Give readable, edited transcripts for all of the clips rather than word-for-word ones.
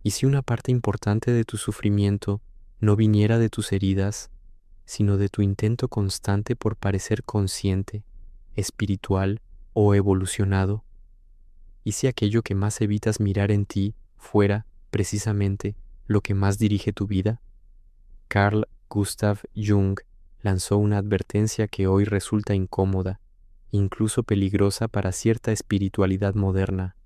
¿Y si una parte importante de tu sufrimiento no viniera de tus heridas, sino de tu intento constante por parecer consciente, espiritual o evolucionado? ¿Y si aquello que más evitas mirar en ti fuera, precisamente, lo que más dirige tu vida? Carl Gustav Jung lanzó una advertencia que hoy resulta incómoda, incluso peligrosa para cierta espiritualidad moderna.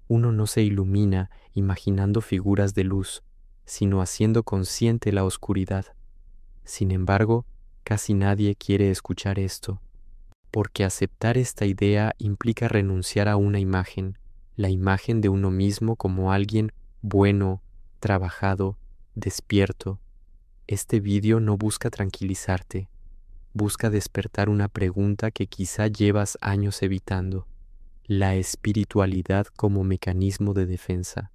Uno no se ilumina imaginando figuras de luz, sino haciendo consciente la oscuridad. Sin embargo, casi nadie quiere escuchar esto, porque aceptar esta idea implica renunciar a una imagen, la imagen de uno mismo como alguien bueno, trabajado, despierto. Este vídeo no busca tranquilizarte, busca despertar una pregunta que quizá llevas años evitando: la espiritualidad como mecanismo de defensa.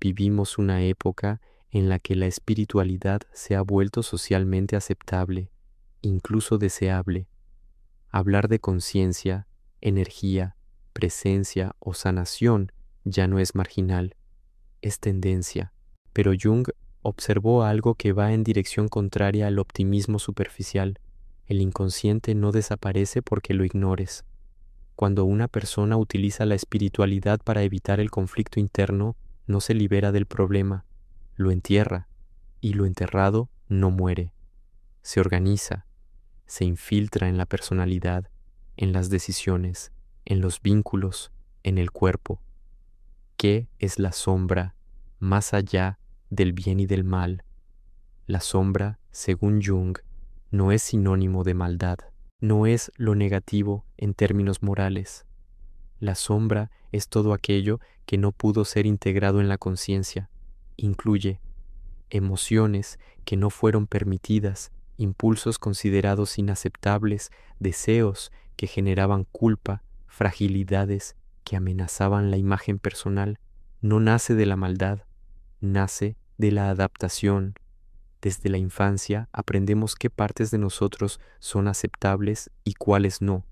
Vivimos una época en la que la espiritualidad se ha vuelto socialmente aceptable, incluso deseable. Hablar de conciencia, energía, presencia o sanación ya no es marginal, es tendencia. Pero Jung observó algo que va en dirección contraria al optimismo superficial. El inconsciente no desaparece porque lo ignores. Cuando una persona utiliza la espiritualidad para evitar el conflicto interno, no se libera del problema, lo entierra, y lo enterrado no muere. Se organiza, se infiltra en la personalidad, en las decisiones, en los vínculos, en el cuerpo. ¿Qué es la sombra más allá del bien y del mal? La sombra, según Jung, no es sinónimo de maldad, no es lo negativo en términos morales. La sombra es todo aquello que no pudo ser integrado en la conciencia. Incluye emociones que no fueron permitidas, impulsos considerados inaceptables, deseos que generaban culpa, fragilidades que amenazaban la imagen personal. No nace de la maldad, nace de la adaptación. Desde la infancia aprendemos qué partes de nosotros son aceptables y cuáles no.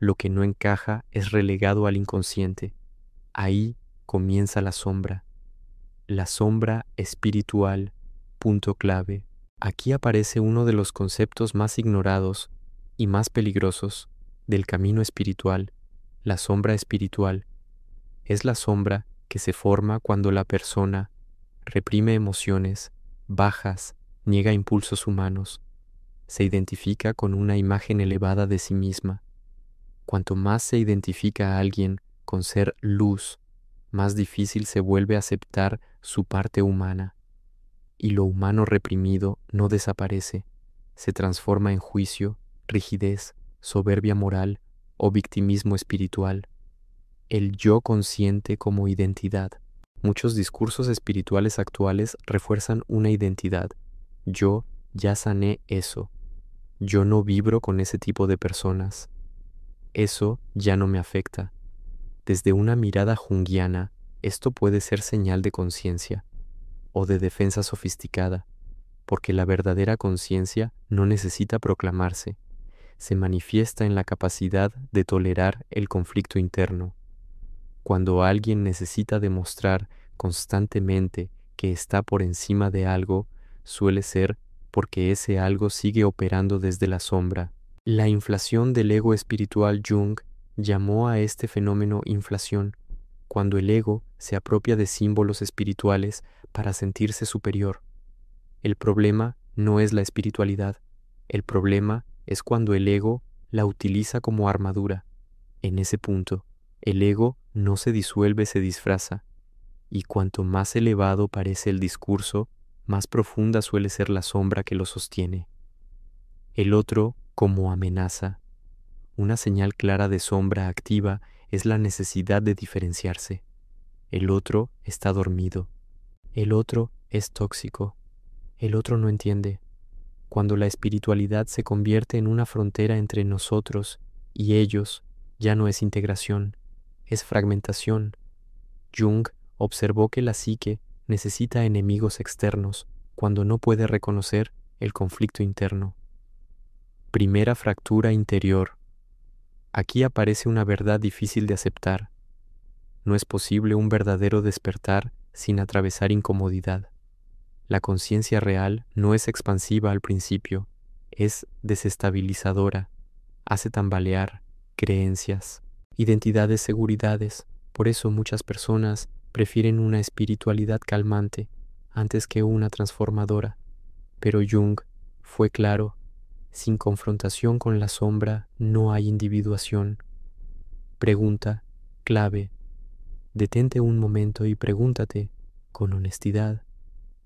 Lo que no encaja es relegado al inconsciente. Ahí comienza la sombra espiritual, punto clave. Aquí aparece uno de los conceptos más ignorados y más peligrosos del camino espiritual. La sombra espiritual es la sombra que se forma cuando la persona reprime emociones bajas, niega impulsos humanos, se identifica con una imagen elevada de sí misma. Cuanto más se identifica a alguien con ser luz, más difícil se vuelve aceptar su parte humana, y lo humano reprimido no desaparece, se transforma en juicio, rigidez, soberbia moral o victimismo espiritual. El yo consciente como identidad. Muchos discursos espirituales actuales refuerzan una identidad. Yo ya sané eso. Yo no vibro con ese tipo de personas. Eso ya no me afecta. Desde una mirada junguiana, esto puede ser señal de conciencia o de defensa sofisticada, porque la verdadera conciencia no necesita proclamarse, se manifiesta en la capacidad de tolerar el conflicto interno. Cuando alguien necesita demostrar constantemente que está por encima de algo, suele ser porque ese algo sigue operando desde la sombra. La inflación del ego espiritual. Jung llamó a este fenómeno inflación, cuando el ego se apropia de símbolos espirituales para sentirse superior. El problema no es la espiritualidad, el problema es cuando el ego la utiliza como armadura. En ese punto, el ego no se disuelve, se disfraza, y cuanto más elevado parece el discurso, más profunda suele ser la sombra que lo sostiene. El otro como amenaza. Una señal clara de sombra activa es la necesidad de diferenciarse. El otro está dormido. El otro es tóxico. El otro no entiende. Cuando la espiritualidad se convierte en una frontera entre nosotros y ellos, ya no es integración, es fragmentación. Jung observó que la psique necesita enemigos externos cuando no puede reconocer el conflicto interno. Primera fractura interior. Aquí aparece una verdad difícil de aceptar. No es posible un verdadero despertar sin atravesar incomodidad. La conciencia real no es expansiva al principio, es desestabilizadora, hace tambalear creencias, identidades, seguridades. Por eso muchas personas prefieren una espiritualidad calmante antes que una transformadora. Pero Jung fue claro: sin confrontación con la sombra no hay individuación. Pregunta clave. Detente un momento y pregúntate, con honestidad,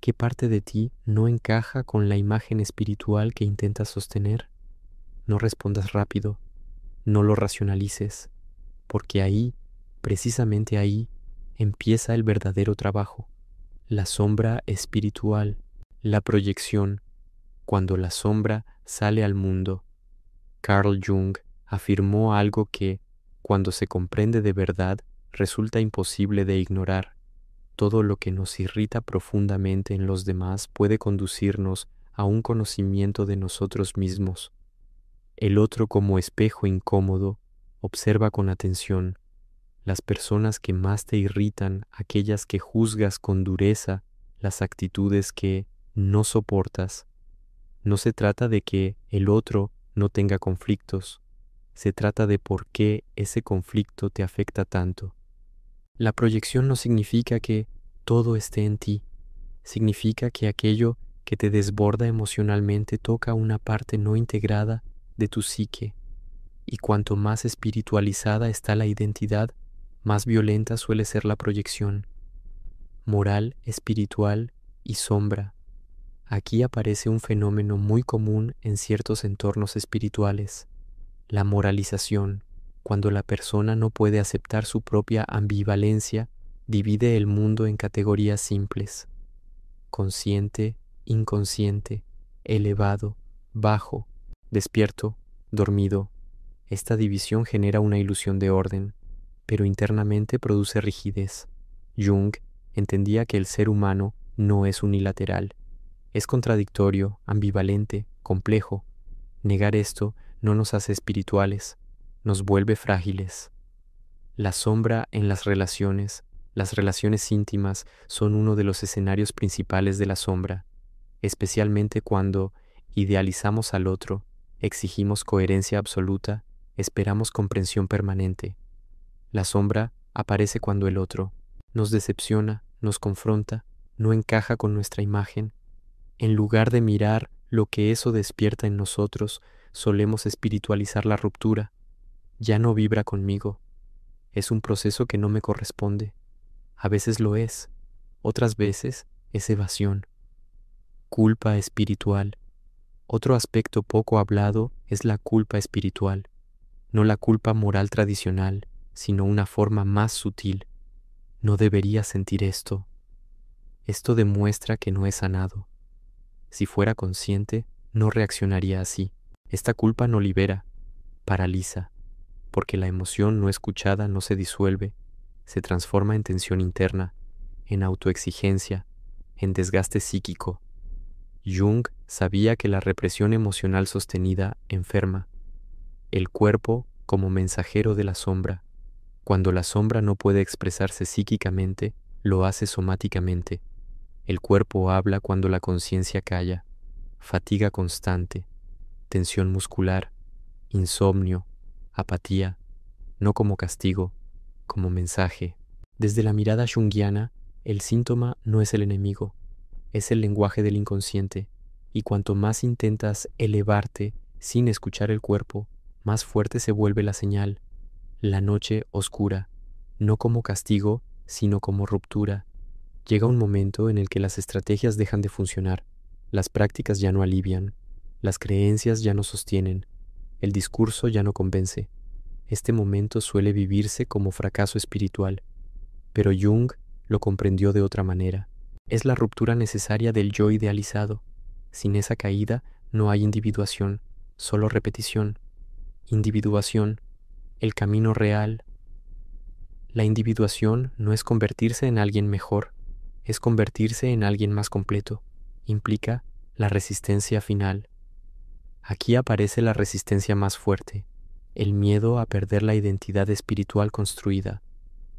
¿qué parte de ti no encaja con la imagen espiritual que intentas sostener? No respondas rápido, no lo racionalices, porque ahí, precisamente ahí, empieza el verdadero trabajo, la sombra espiritual, la proyección. Cuando la sombra sale al mundo, Carl Jung afirmó algo que, cuando se comprende de verdad, resulta imposible de ignorar. Todo lo que nos irrita profundamente en los demás puede conducirnos a un conocimiento de nosotros mismos. El otro, como espejo incómodo, observa con atención. Las personas que más te irritan, aquellas que juzgas con dureza, las actitudes que no soportas. No se trata de que el otro no tenga conflictos, se trata de por qué ese conflicto te afecta tanto. La proyección no significa que todo esté en ti, significa que aquello que te desborda emocionalmente toca una parte no integrada de tu psique, y cuanto más espiritualizada está la identidad, más violenta suele ser la proyección. Moral, espiritual y sombra. Aquí aparece un fenómeno muy común en ciertos entornos espirituales: la moralización. Cuando la persona no puede aceptar su propia ambivalencia, divide el mundo en categorías simples: consciente, inconsciente, elevado, bajo, despierto, dormido. Esta división genera una ilusión de orden, pero internamente produce rigidez. Jung entendía que el ser humano no es unilateral. Es contradictorio, ambivalente, complejo. Negar esto no nos hace espirituales, nos vuelve frágiles. La sombra en las relaciones íntimas son uno de los escenarios principales de la sombra, especialmente cuando idealizamos al otro, exigimos coherencia absoluta, esperamos comprensión permanente. La sombra aparece cuando el otro nos decepciona, nos confronta, no encaja con nuestra imagen. En lugar de mirar lo que eso despierta en nosotros, solemos espiritualizar la ruptura. Ya no vibra conmigo. Es un proceso que no me corresponde. A veces lo es, otras veces es evasión. Culpa espiritual. Otro aspecto poco hablado es la culpa espiritual. No la culpa moral tradicional, sino una forma más sutil. No debería sentir esto. Esto demuestra que no he sanado. Si fuera consciente, no reaccionaría así. Esta culpa no libera, paraliza, porque la emoción no escuchada no se disuelve, se transforma en tensión interna, en autoexigencia, en desgaste psíquico. Jung sabía que la represión emocional sostenida enferma. El cuerpo como mensajero de la sombra. Cuando la sombra no puede expresarse psíquicamente, lo hace somáticamente. El cuerpo habla cuando la conciencia calla. Fatiga constante, tensión muscular, insomnio, apatía, no como castigo, como mensaje. Desde la mirada junguiana, el síntoma no es el enemigo, es el lenguaje del inconsciente, y cuanto más intentas elevarte sin escuchar el cuerpo, más fuerte se vuelve la señal. La noche oscura, no como castigo, sino como ruptura. Llega un momento en el que las estrategias dejan de funcionar, las prácticas ya no alivian, las creencias ya no sostienen, el discurso ya no convence. Este momento suele vivirse como fracaso espiritual, pero Jung lo comprendió de otra manera. Es la ruptura necesaria del yo idealizado. Sin esa caída no hay individuación, solo repetición. Individuación, el camino real. La individuación no es convertirse en alguien mejor, es convertirse en alguien más completo. Implica la resistencia final. Aquí aparece la resistencia más fuerte, el miedo a perder la identidad espiritual construida,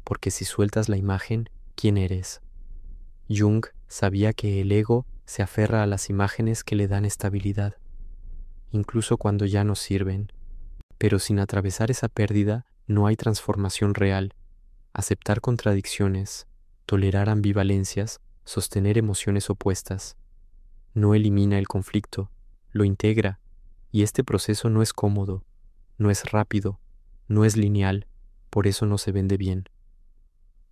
porque si sueltas la imagen, ¿quién eres? Jung sabía que el ego se aferra a las imágenes que le dan estabilidad, incluso cuando ya no sirven, pero sin atravesar esa pérdida no hay transformación real. Aceptar contradicciones, tolerar ambivalencias, sostener emociones opuestas, no elimina el conflicto, lo integra, y este proceso no es cómodo, no es rápido, no es lineal, por eso no se vende bien.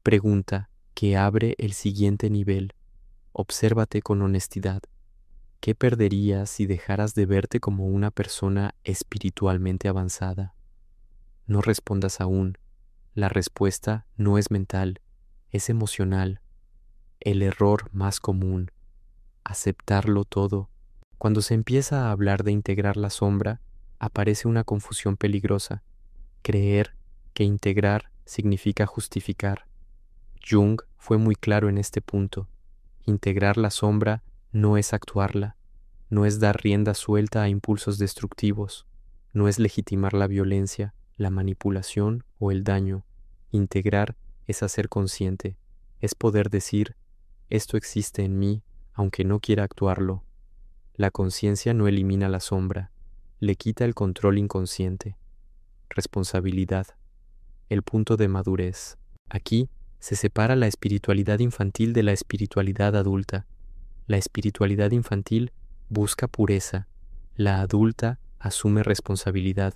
Pregunta que abre el siguiente nivel. Obsérvate con honestidad. ¿Qué perderías si dejaras de verte como una persona espiritualmente avanzada? No respondas aún. La respuesta no es mental, es emocional. El error más común, aceptarlo todo. Cuando se empieza a hablar de integrar la sombra, aparece una confusión peligrosa. Creer que integrar significa justificar. Jung fue muy claro en este punto. Integrar la sombra no es actuarla, no es dar rienda suelta a impulsos destructivos, no es legitimar la violencia, la manipulación o el daño. Integrar es hacer consciente, es poder decir, esto existe en mí, aunque no quiera actuarlo. La conciencia no elimina la sombra, le quita el control inconsciente. Responsabilidad, el punto de madurez. Aquí se separa la espiritualidad infantil de la espiritualidad adulta. La espiritualidad infantil busca pureza, la adulta asume responsabilidad.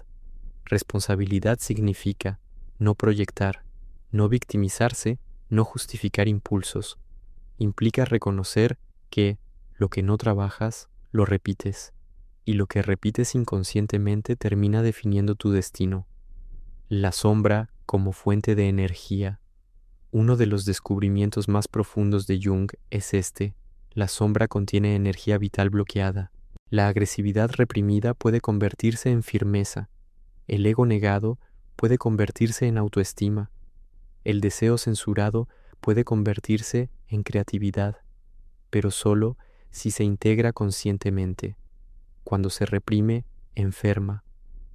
Responsabilidad significa no proyectar, no victimizarse, no justificar impulsos. Implica reconocer que lo que no trabajas, lo repites, y lo que repites inconscientemente termina definiendo tu destino. La sombra como fuente de energía. Uno de los descubrimientos más profundos de Jung es este: la sombra contiene energía vital bloqueada. La agresividad reprimida puede convertirse en firmeza. El ego negado puede convertirse en autoestima. El deseo censurado puede convertirse en creatividad, pero solo si se integra conscientemente. Cuando se reprime, enferma.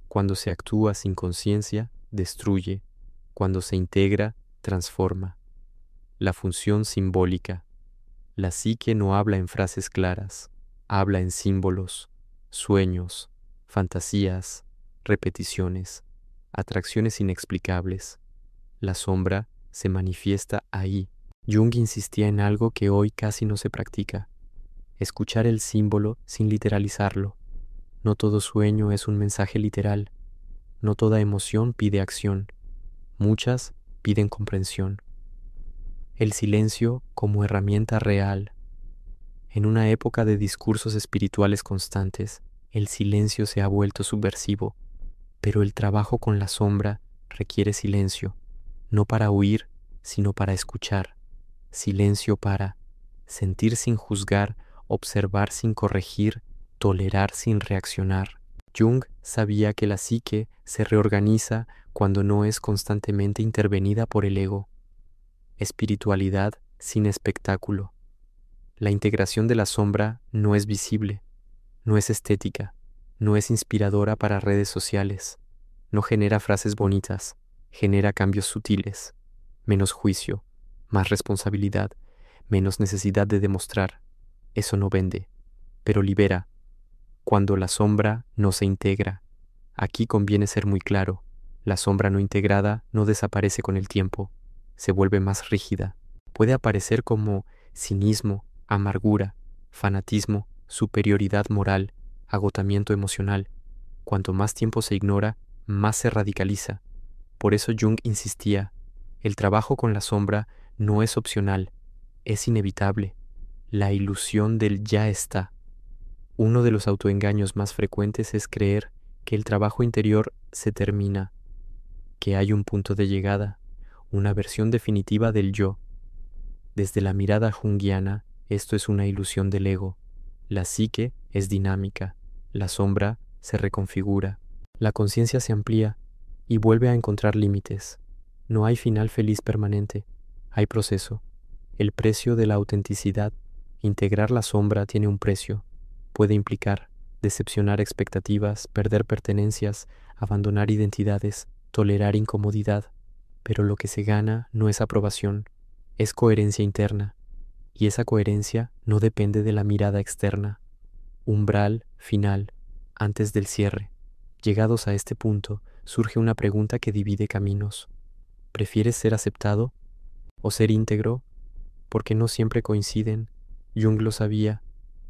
Cuando se actúa sin conciencia, destruye. Cuando se integra, transforma. La función simbólica. La psique no habla en frases claras, habla en símbolos, sueños, fantasías, repeticiones, atracciones inexplicables. La sombra se manifiesta ahí. Jung insistía en algo que hoy casi no se practica: escuchar el símbolo sin literalizarlo. No todo sueño es un mensaje literal, no toda emoción pide acción, muchas piden comprensión. El silencio como herramienta real. En una época de discursos espirituales constantes, el silencio se ha vuelto subversivo, pero el trabajo con la sombra requiere silencio, no para huir, sino para escuchar. Silencio para sentir sin juzgar, observar sin corregir, tolerar sin reaccionar. Jung sabía que la psique se reorganiza cuando no es constantemente intervenida por el ego. Espiritualidad sin espectáculo. La integración de la sombra no es visible, no es estética, no es inspiradora para redes sociales, no genera frases bonitas, genera cambios sutiles, menos juicio, más responsabilidad, menos necesidad de demostrar. Eso no vende, pero libera. Cuando la sombra no se integra, aquí conviene ser muy claro, la sombra no integrada no desaparece con el tiempo, se vuelve más rígida. Puede aparecer como cinismo, amargura, fanatismo, superioridad moral, agotamiento emocional. Cuanto más tiempo se ignora, más se radicaliza. Por eso Jung insistía, el trabajo con la sombra no es opcional, es inevitable. La ilusión del ya está. Uno de los autoengaños más frecuentes es creer que el trabajo interior se termina, que hay un punto de llegada, una versión definitiva del yo. Desde la mirada junguiana, esto es una ilusión del ego. La psique es dinámica, la sombra se reconfigura, la conciencia se amplía y vuelve a encontrar límites. No hay final feliz permanente, hay proceso. El precio de la autenticidad. Integrar la sombra tiene un precio. Puede implicar decepcionar expectativas, perder pertenencias, abandonar identidades, tolerar incomodidad. Pero lo que se gana no es aprobación, es coherencia interna. y esa coherencia no depende de la mirada externa. Umbral final, antes del cierre. Llegados a este punto, surge una pregunta que divide caminos. ¿Prefieres ser aceptado o ser íntegro? Porque no siempre coinciden. Jung lo sabía,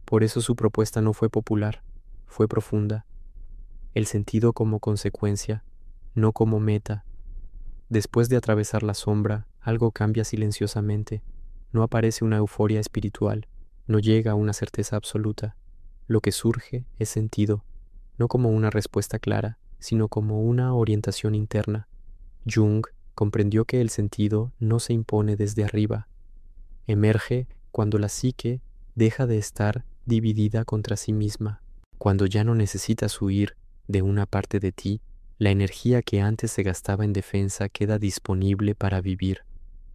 por eso su propuesta no fue popular, fue profunda. El sentido como consecuencia, no como meta. Después de atravesar la sombra, algo cambia silenciosamente. No aparece una euforia espiritual, no llega a una certeza absoluta. Lo que surge es sentido, no como una respuesta clara, sino como una orientación interna. Jung comprendió que el sentido no se impone desde arriba. Emerge cuando la psique deja de estar dividida contra sí misma, cuando ya no necesitas huir de una parte de ti, la energía que antes se gastaba en defensa queda disponible para vivir,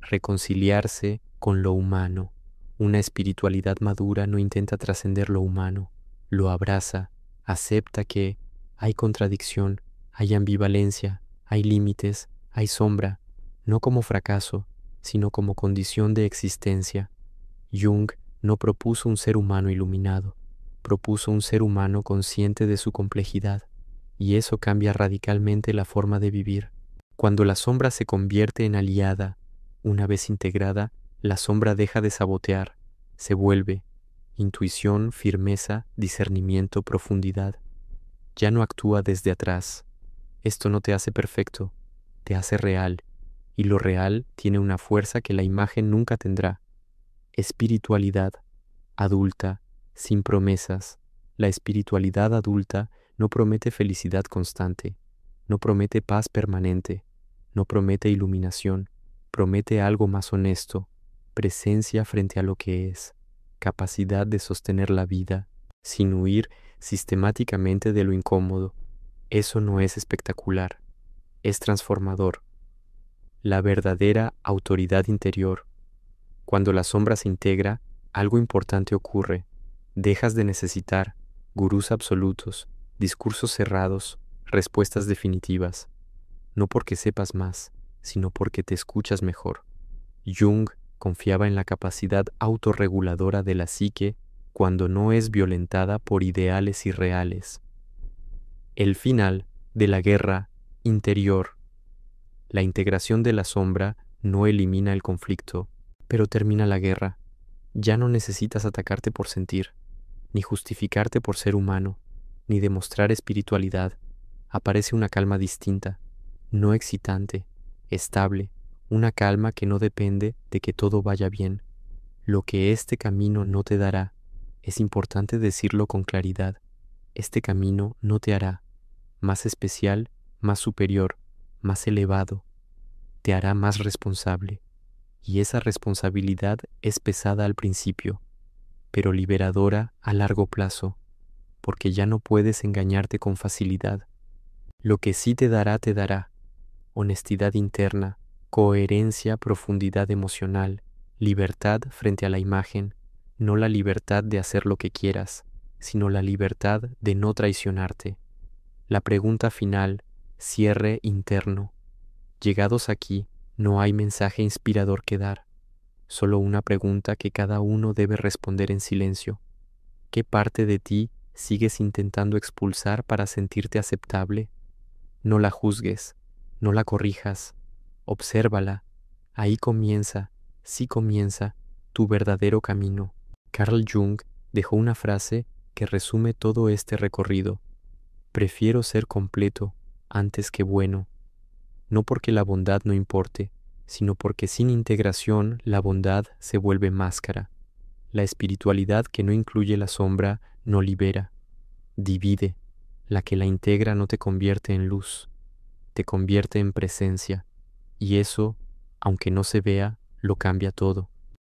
reconciliarse con lo humano. Una espiritualidad madura no intenta trascender lo humano, lo abraza, acepta que hay contradicción, hay ambivalencia, hay límites, hay sombra, no como fracaso, sino como condición de existencia. Jung no propuso un ser humano iluminado, propuso un ser humano consciente de su complejidad, y eso cambia radicalmente la forma de vivir. Cuando la sombra se convierte en aliada, una vez integrada, la sombra deja de sabotear, se vuelve intuición, firmeza, discernimiento, profundidad. Ya no actúa desde atrás. Esto no te hace perfecto, te hace real, y lo real tiene una fuerza que la imagen nunca tendrá. Espiritualidad adulta, sin promesas. La espiritualidad adulta no promete felicidad constante, no promete paz permanente, no promete iluminación, promete algo más honesto, presencia frente a lo que es, capacidad de sostener la vida, sin huir sistemáticamente de lo incómodo. Eso no es espectacular, es transformador. La verdadera autoridad interior. Cuando la sombra se integra, algo importante ocurre. Dejas de necesitar gurús absolutos, discursos cerrados, respuestas definitivas. No porque sepas más, sino porque te escuchas mejor. Jung confiaba en la capacidad autorreguladora de la psique cuando no es violentada por ideales irreales. El final de la guerra interior. La integración de la sombra no elimina el conflicto, pero termina la guerra. Ya no necesitas atacarte por sentir, ni justificarte por ser humano, ni demostrar espiritualidad. Aparece una calma distinta, no excitante, estable, una calma que no depende de que todo vaya bien. Lo que este camino no te dará, es importante decirlo con claridad, este camino no te hará más especial, más superior, más elevado, te hará más responsable. Y esa responsabilidad es pesada al principio, pero liberadora a largo plazo, porque ya no puedes engañarte con facilidad. Lo que sí te dará honestidad interna, coherencia, profundidad emocional, libertad frente a la imagen, no la libertad de hacer lo que quieras, sino la libertad de no traicionarte. La pregunta final, cierre interno. Llegados aquí, no hay mensaje inspirador que dar, solo una pregunta que cada uno debe responder en silencio. ¿Qué parte de ti sigues intentando expulsar para sentirte aceptable? No la juzgues, no la corrijas, obsérvala. Ahí comienza, sí comienza, tu verdadero camino. Carl Jung dejó una frase que resume todo este recorrido. Prefiero ser completo antes que bueno. No porque la bondad no importe, sino porque sin integración la bondad se vuelve máscara. La espiritualidad que no incluye la sombra no libera, divide. La que la integra no te convierte en luz, te convierte en presencia, y eso, aunque no se vea, lo cambia todo.